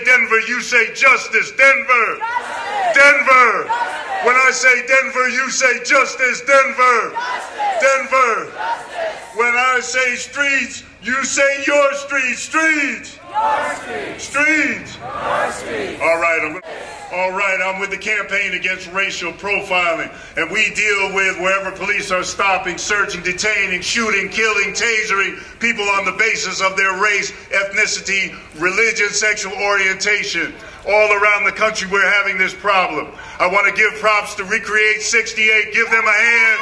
Denver, you say justice. Denver. Justice. Denver. Justice. When I say Denver, you say justice. Denver. Justice. Denver. Justice. When I say streets, you say your streets. Streets. Your streets. Streets. Your streets. All right, I'm with the campaign against racial profiling, and we deal with wherever police are stopping, searching, detaining, shooting, killing, tasering people on the basis of their race, ethnicity, religion, sexual orientation. All around the country, we're having this problem. I want to give props to Recreate 68. Give them a hand.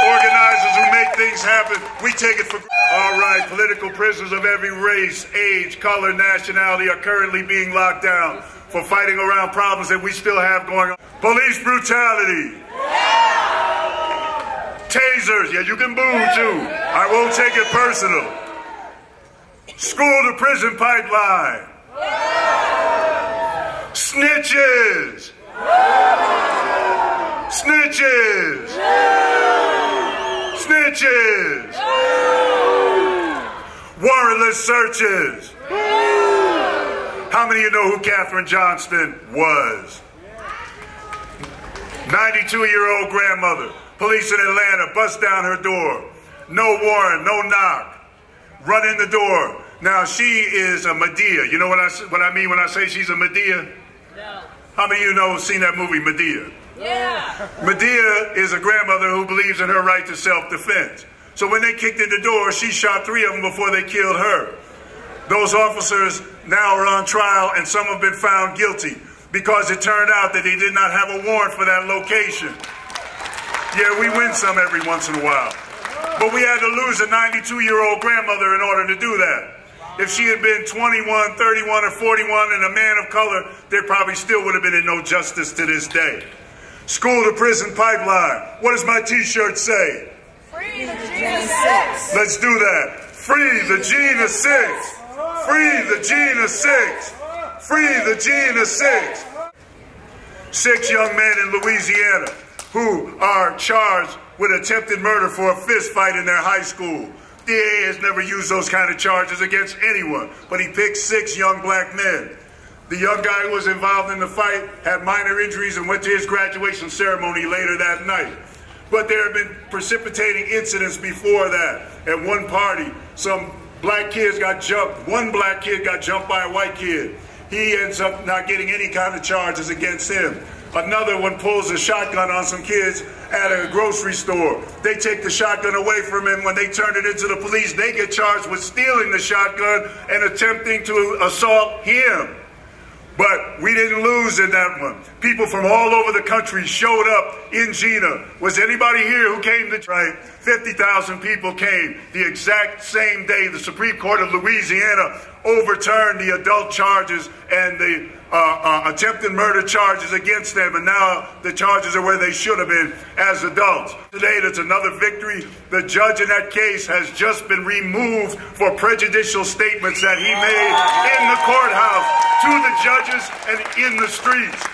Organizers who make things happen, we take it for granted. All right, political prisoners of every race, age, color, nationality are currently being locked down for fighting around problems that we still have going on. Police brutality. Tasers, yeah, you can boo too. I won't take it personal. School to prison pipeline. Snitches. Snitches. Snitches. Warrantless searches. How many of you know who Katherine Johnston was? 92-year-old grandmother. Police in Atlanta bust down her door. No warrant, no knock. Run in the door. Now she is a Medea. You know what I mean when I say she's a Medea? No. How many of you know seen that movie Medea? Yeah. Medea is a grandmother who believes in her right to self-defense. So when they kicked in the door, she shot 3 of them before they killed her. Those officers now are on trial, and some have been found guilty because it turned out that they did not have a warrant for that location. Yeah, we win some every once in a while. But we had to lose a 92-year-old grandmother in order to do that. If she had been 21, 31, or 41 and a man of color, there probably still would have been no justice to this day. School to prison pipeline. What does my t-shirt say? Free the Jena Six. Let's do that. Free the Jena Six. Free the Jena Six. Free the Jena Six. 6 young men in Louisiana who are charged with attempted murder for a fist fight in their high school. DA has never used those kind of charges against anyone, but he picked 6 young black men. The young guy who was involved in the fight had minor injuries and went to his graduation ceremony later that night. But there have been precipitating incidents before that. At one party, some black kids got jumped. One black kid got jumped by a white kid. He ends up not getting any kind of charges against him. Another one pulls a shotgun on some kids at a grocery store. They take the shotgun away from him. When they turn it into the police, they get charged with stealing the shotgun and attempting to assault him. But we didn't lose in that one. People from all over the country showed up in Jena. Was anybody here who came to try? 50,000 people came the exact same day. The Supreme Court of Louisiana overturned the adult charges and the attempted murder charges against them, and now the charges are where they should have been as adults. Today, that's another victory. The judge in that case has just been removed for prejudicial statements that he made in the courthouse to the judges and in the streets.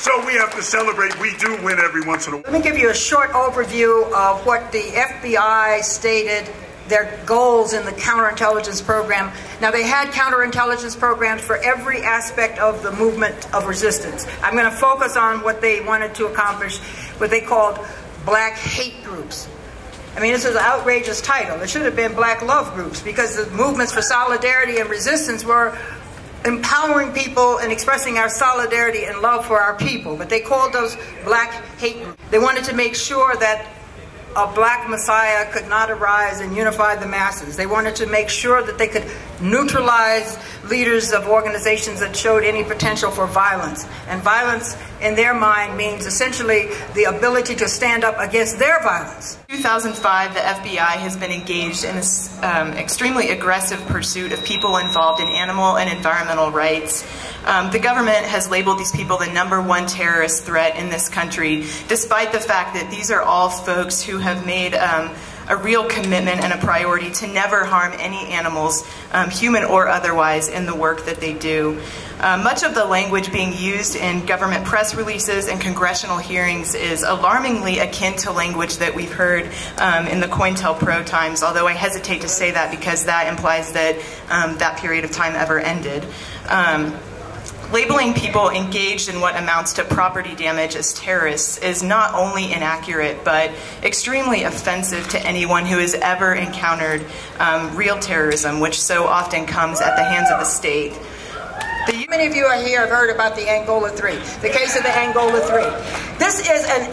So we have to celebrate. We do win every once in a while. Let me give you a short overview of what the FBI stated their goals in the counterintelligence program. Now, they had counterintelligence programs for every aspect of the movement of resistance. I'm going to focus on what they wanted to accomplish, what they called black hate groups. I mean, this is an outrageous title. It should have been black love groups, because the movements for solidarity and resistance were empowering people and expressing our solidarity and love for our people. But they called those black hate groups. They wanted to make sure that a black messiah could not arise and unify the masses. They wanted to make sure that they could neutralize leaders of organizations that showed any potential for violence. And violence, in their mind, means essentially the ability to stand up against their violence. In 2005, the FBI has been engaged in this extremely aggressive pursuit of people involved in animal and environmental rights. The government has labeled these people the #1 terrorist threat in this country, despite the fact that these are all folks who have made a real commitment and a priority to never harm any animals, human or otherwise, in the work that they do. Much of the language being used in government press releases and congressional hearings is alarmingly akin to language that we've heard in the COINTELPRO times, although I hesitate to say that because that implies that that period of time ever ended. Labeling people engaged in what amounts to property damage as terrorists is not only inaccurate, but extremely offensive to anyone who has ever encountered real terrorism, which so often comes at the hands of the state. Many of you here have heard about the Angola Three, the case of the Angola Three. This is a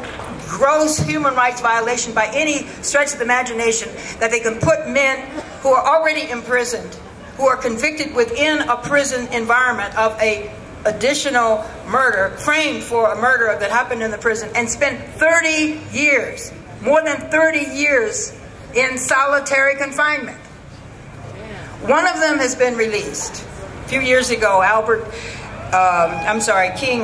gross human rights violation by any stretch of the imagination, that they can put men who are already imprisoned, who are convicted within a prison environment of a additional murder, framed for a murder that happened in the prison, and spend 30 years, more than 30 years in solitary confinement. One of them has been released. A few years ago, King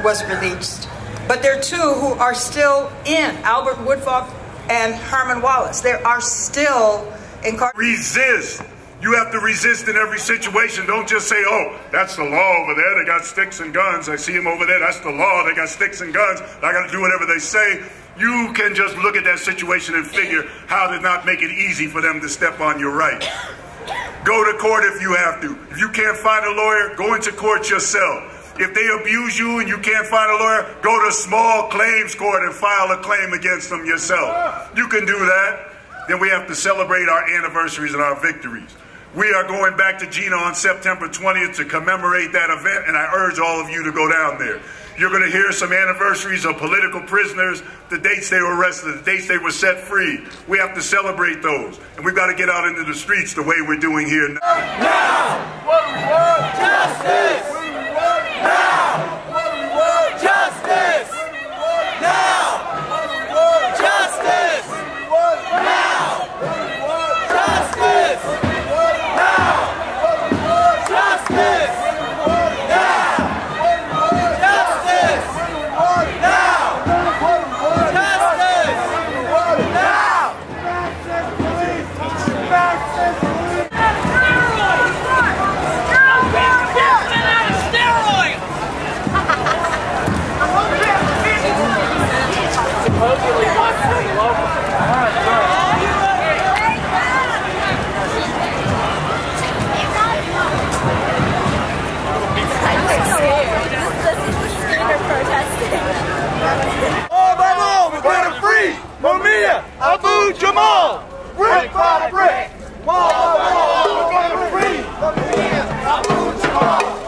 was released. But there are two who are still in, Albert Woodfalk and Herman Wallace. They are still incarcerated. Resist. You have to resist in every situation. Don't just say, oh, that's the law over there. They got sticks and guns. I see them over there. That's the law. They got sticks and guns. I got to do whatever they say. You can just look at that situation and figure how to not make it easy for them to step on your right. Go to court if you have to. If you can't find a lawyer, go into court yourself. If they abuse you and you can't find a lawyer, go to small claims court and file a claim against them yourself. You can do that. Then we have to celebrate our anniversaries and our victories. We are going back to Jena on September 20th to commemorate that event, and I urge all of you to go down there. You're going to hear some anniversaries of political prisoners, the dates they were arrested, the dates they were set free. We have to celebrate those, and we've got to get out into the streets the way we're doing here now. Now! What do we want? Justice! What do we want? Now! What do we want? Justice! Now! What do we want? Justice! What do we want? Now! What do we want? Justice! Now! What do we want? Justice! What do we want? Now! What do we want? Justice! What do we want? Now! What do we want? Justice! What do we want? Now! Fascist police! Fascist police! Supposedly one for the local. Oh, Bible, we're gonna free Mumia, Abu-Jamal, brick by brick. We're gonna free Mumia, Abu-Jamal.